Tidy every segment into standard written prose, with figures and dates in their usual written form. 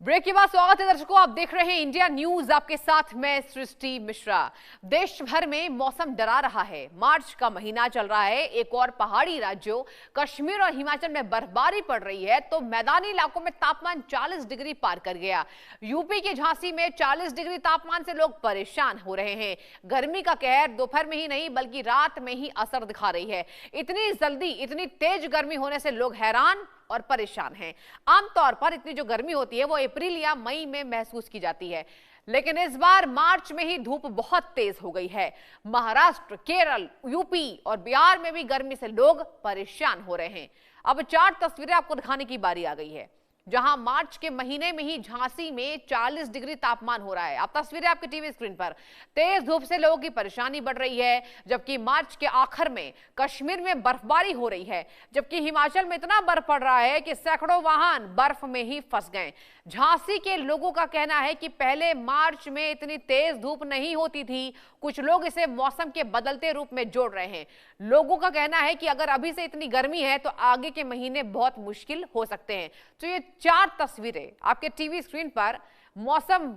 Break के बाद स्वागत है दर्शकों, आप देख रहे हैं इंडिया न्यूज। आपके साथ मैं सृष्टि मिश्रा। देश भर में मौसम डरा रहा है। मार्च का महीना चल रहा है। एक और पहाड़ी राज्यों कश्मीर और हिमाचल में बर्फबारी पड़ रही है तो मैदानी इलाकों में तापमान 40 डिग्री पार कर गया। यूपी के झांसी में 40 डिग्री तापमान से लोग परेशान हो रहे हैं। गर्मी का कहर दोपहर में ही नहीं बल्कि रात में ही असर दिखा रही है। इतनी जल्दी इतनी तेज गर्मी होने से लोग हैरान और परेशान हैं। आमतौर पर इतनी जो गर्मी होती है वो अप्रैल या मई में महसूस की जाती है, लेकिन इस बार मार्च में ही धूप बहुत तेज हो गई है। महाराष्ट्र, केरल, यूपी और बिहार में भी गर्मी से लोग परेशान हो रहे हैं। अब 4 तस्वीरें आपको दिखाने की बारी आ गई है, जहां मार्च के महीने में ही झांसी में 40 डिग्री तापमान हो रहा है। अब तस्वीरें आपके टीवी स्क्रीन पर। तेज धूप से लोगों की परेशानी बढ़ रही है, जबकि मार्च के आखिर में कश्मीर में बर्फबारी हो रही है, जबकि हिमाचल में इतना बर्फ पड़ रहा है कि सैकड़ों वाहन बर्फ में ही फंस गए। झांसी के लोगों का कहना है कि पहले मार्च में इतनी तेज धूप नहीं होती थी। कुछ लोग इसे मौसम के बदलते रूप में जोड़ रहे हैं। लोगों का कहना है कि अगर अभी से इतनी गर्मी है तो आगे के महीने बहुत मुश्किल हो सकते हैं। तो ये 4 तस्वीरें आपके टीवी स्क्रीन पर मौसम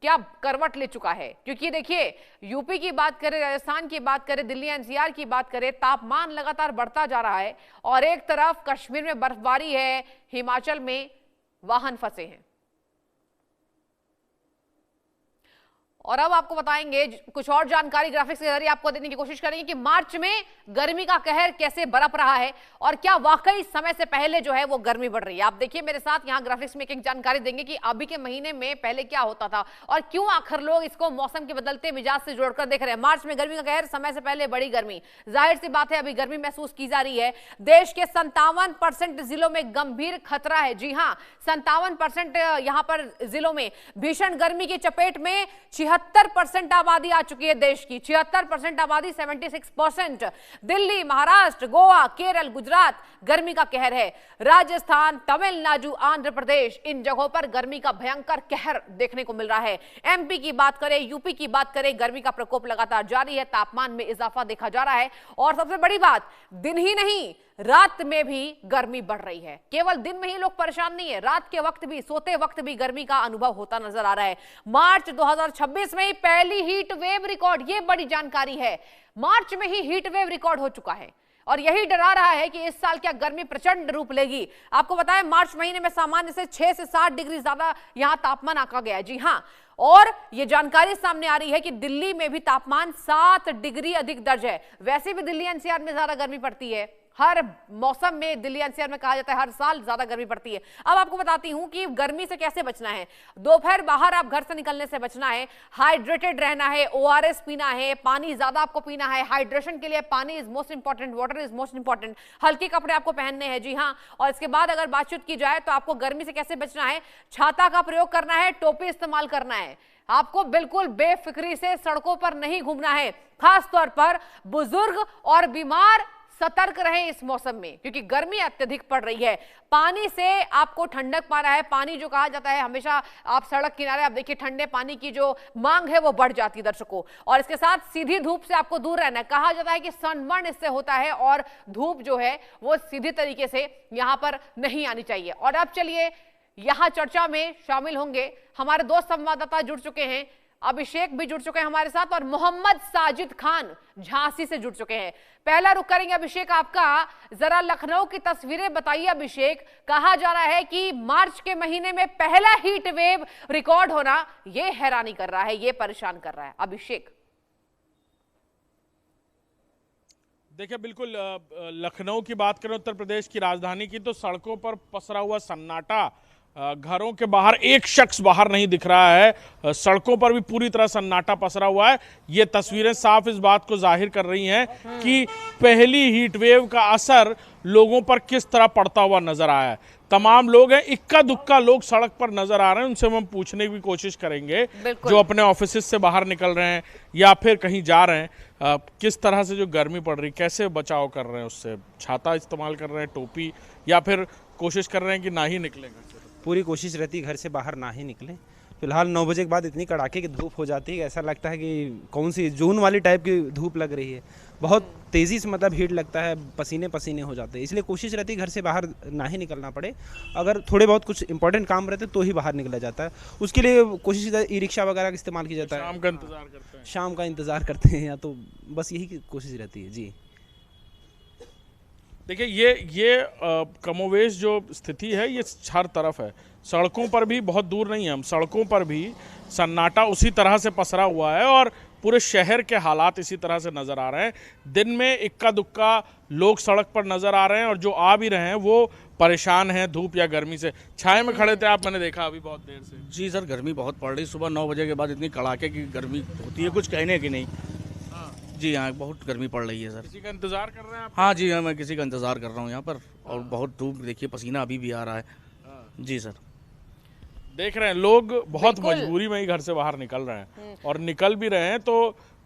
क्या करवट ले चुका है, क्योंकि देखिए यूपी की बात करें, राजस्थान की बात करें, दिल्ली एनसीआर की बात करें, तापमान लगातार बढ़ता जा रहा है और एक तरफ कश्मीर में बर्फबारी है, हिमाचल में वाहन फंसे हैं। और अब आपको बताएंगे कुछ और जानकारी ग्राफिक्स के जरिए आपको देने की कोशिश करेंगे कि मार्च में गर्मी का कहर कैसे बरप रहा है और क्या वाकई समय से पहले जो है वो गर्मी बढ़ रही है। आप देखिए मेरे साथ, यहाँ ग्राफिक्स में एक जानकारी देंगे कि अभी के महीने में पहले क्या होता था और क्यों आखिर लोग इसको मौसम के बदलते मिजाज से जोड़कर देख रहे हैं। मार्च में गर्मी का कहर, समय से पहले बड़ी गर्मी। जाहिर सी बात है अभी गर्मी महसूस की जा रही है। देश के 57% जिलों में गंभीर खतरा है। जी हाँ, 57% यहाँ पर जिलों में भीषण गर्मी की चपेट में 76% आबादी आ चुकी है। देश की 76% आबादी, 76%। दिल्ली, महाराष्ट्र, गोवा, केरल, गुजरात गर्मी का कहर है। राजस्थान, तमिलनाडु, आंध्र प्रदेश, इन जगहों पर गर्मी का भयंकर कहर देखने को मिल रहा है। एमपी की बात करें, यूपी की बात करें, गर्मी का प्रकोप लगातार जारी है। तापमान में इजाफा देखा जा रहा है और सबसे बड़ी बात, दिन ही नहीं रात में भी गर्मी बढ़ रही है। केवल दिन में ही लोग परेशान नहीं है, रात के वक्त भी, सोते वक्त भी गर्मी का अनुभव होता नजर आ रहा है। मार्च 2026 में ही पहली हीट वेव रिकॉर्ड, ये बड़ी जानकारी है। मार्च में ही हीट वेव रिकॉर्ड हो चुका है और यही डरा रहा है कि इस साल क्या गर्मी प्रचंड रूप लेगी। आपको बताएं मार्च महीने में सामान्य से 6 से 7 डिग्री ज्यादा यहां तापमान आंका गया है। जी हां, और यह जानकारी सामने आ रही है कि दिल्ली में भी तापमान 7 डिग्री अधिक दर्ज है। वैसे भी दिल्ली एनसीआर में ज्यादा गर्मी पड़ती है। हर मौसम में दिल्ली एनसीआर में कहा जाता है हर साल ज्यादा गर्मी पड़ती है। अब आपको बताती हूं कि गर्मी से कैसे बचना है। दोपहर बाहर आप घर से निकलने से बचना है, हाइड्रेटेड रहना है, ओआरएस पीना है, पानी ज्यादा आपको पीना है। हाइड्रेशन के लिए पानी is most important, water is most important. हल्के कपड़े आपको पहनने हैं। जी हाँ, और इसके बाद अगर बातचीत की जाए तो आपको गर्मी से कैसे बचना है, छाता का प्रयोग करना है, टोपी इस्तेमाल करना है। आपको बिल्कुल बेफिक्री से सड़कों पर नहीं घूमना है। खासतौर पर बुजुर्ग और बीमार सतर्क रहें इस मौसम में, क्योंकि गर्मी अत्यधिक पड़ रही है। पानी से आपको ठंडक पाना है। पानी जो कहा जाता है, हमेशा आप सड़क किनारे आप देखिए ठंडे पानी की जो मांग है वो बढ़ जाती है दर्शकों। और इसके साथ सीधी धूप से आपको दूर रहना है। कहा जाता है कि सनबर्न इससे होता है और धूप जो है वो सीधी तरीके से यहां पर नहीं आनी चाहिए। और अब चलिए यहां चर्चा में शामिल होंगे हमारे 2 संवाददाता जुड़ चुके हैं। अभिषेक भी जुड़ चुके हैं हमारे साथ और मोहम्मद साजिद खान झांसी से जुड़ चुके हैं। पहला रुख करेंगे अभिषेक आपका, जरा लखनऊ की तस्वीरें बताइए अभिषेक। कहा जा रहा है कि मार्च के महीने में पहला हीट वेव रिकॉर्ड होना यह हैरानी कर रहा है, यह परेशान कर रहा है। अभिषेक देखिए, बिल्कुल लखनऊ की बात करें, उत्तर प्रदेश की राजधानी की, तो सड़कों पर पसरा हुआ सन्नाटा, घरों के बाहर एक शख्स बाहर नहीं दिख रहा है। सड़कों पर भी पूरी तरह सन्नाटा पसरा हुआ है। ये तस्वीरें साफ इस बात को जाहिर कर रही हैं कि पहली हीट वेव का असर लोगों पर किस तरह पड़ता हुआ नजर आया है। तमाम लोग हैं, इक्का दुक्का लोग सड़क पर नजर आ रहे हैं। उनसे हम पूछने की कोशिश करेंगे जो अपने ऑफिस से बाहर निकल रहे हैं या फिर कहीं जा रहे हैं, किस तरह से जो गर्मी पड़ रही, कैसे बचाव कर रहे हैं उससे। छाता इस्तेमाल कर रहे हैं, टोपी, या फिर कोशिश कर रहे हैं कि ना ही निकलेंगे। पूरी कोशिश रहती है घर से बाहर ना ही निकलें। फिलहाल 9 बजे के बाद इतनी कड़ाके की धूप हो जाती है कि ऐसा लगता है कि कौन सी जून वाली टाइप की धूप लग रही है। बहुत तेज़ी से मतलब हीट लगता है, पसीने पसीने हो जाते हैं। इसलिए कोशिश रहती है घर से बाहर ना ही निकलना पड़े। अगर थोड़े बहुत कुछ इंपॉर्टेंट काम रहते तो ही बाहर निकला जाता है। उसके लिए कोशिश ई रिक्शा वगैरह का इस्तेमाल किया जाता है। शाम का इंतजार करते हैं। शाम का इंतज़ार करते हैं, या तो बस यही कोशिश रहती है जी। देखिए ये कमोवेश जो स्थिति है ये हर तरफ है। सड़कों पर भी, बहुत दूर नहीं है हम, सड़कों पर भी सन्नाटा उसी तरह से पसरा हुआ है और पूरे शहर के हालात इसी तरह से नज़र आ रहे हैं। दिन में इक्का दुक्का लोग सड़क पर नज़र आ रहे हैं और जो आ भी रहे हैं वो परेशान हैं धूप या गर्मी से। छाए में खड़े थे आप, मैंने देखा अभी बहुत देर से। जी सर, गर्मी बहुत पड़ रही। सुबह 9 बजे के बाद इतनी कड़ाके की गर्मी होती है, कुछ कहने की नहीं। जी हाँ, बहुत गर्मी पड़ रही है सर। किसी का इंतजार कर रहे हैं आप? हाँ जी हाँ, मैं किसी का इंतज़ार कर रहा हूँ यहाँ पर। और बहुत धूप, देखिए पसीना अभी भी आ रहा है। जी सर, देख रहे हैं लोग बहुत मजबूरी में ही घर से बाहर निकल रहे हैं और निकल भी रहे हैं तो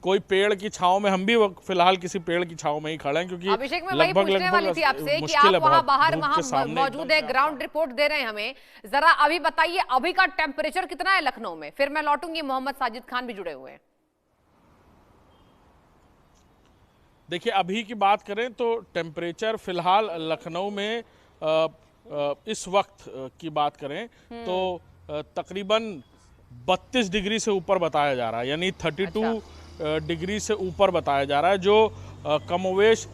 कोई पेड़ की छांव में, हम भी फिलहाल किसी पेड़ की छांव में ही खड़े हैं क्योंकि अभिषेक, मैं वही पूछने वाली थी आपसे कि आप वहां बाहर वहां मौजूद है, ग्राउंड रिपोर्ट दे रहे हैं हमें। जरा अभी बताइए अभी का टेम्परेचर कितना है लखनऊ में, फिर मैं लौटूंगी। मोहम्मद साजिद खान भी जुड़े हुए हैं। देखिए अभी की बात करें तो टेम्परेचर फिलहाल लखनऊ में इस वक्त की बात करें तो तकरीबन 32 डिग्री से ऊपर बताया जा रहा है, यानी 32 डिग्री से ऊपर बताया जा रहा है, जो कमोवेश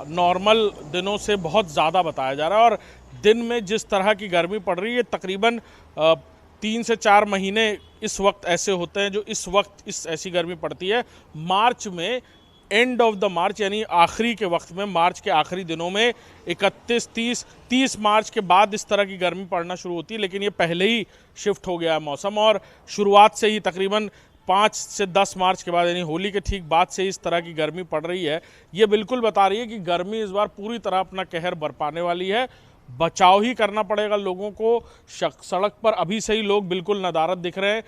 नॉर्मल दिनों से बहुत ज़्यादा बताया जा रहा है। और दिन में जिस तरह की गर्मी पड़ रही है, तकरीबन 3 से 4 महीने इस वक्त ऐसे होते हैं जो इस वक्त इस ऐसी गर्मी पड़ती है। मार्च में, एंड ऑफ द मार्च यानी आखिरी के वक्त में, मार्च के आखिरी दिनों में 31, 30 मार्च के बाद इस तरह की गर्मी पड़ना शुरू होती है, लेकिन ये पहले ही शिफ्ट हो गया है मौसम और शुरुआत से ही तकरीबन 5 से 10 मार्च के बाद यानी होली के ठीक बाद से इस तरह की गर्मी पड़ रही है। ये बिल्कुल बता रही है कि गर्मी इस बार पूरी तरह अपना कहर बरपाने वाली है। बचाव ही करना पड़ेगा लोगों को। सड़क पर अभी से ही लोग बिल्कुल नदारद दिख रहे हैं।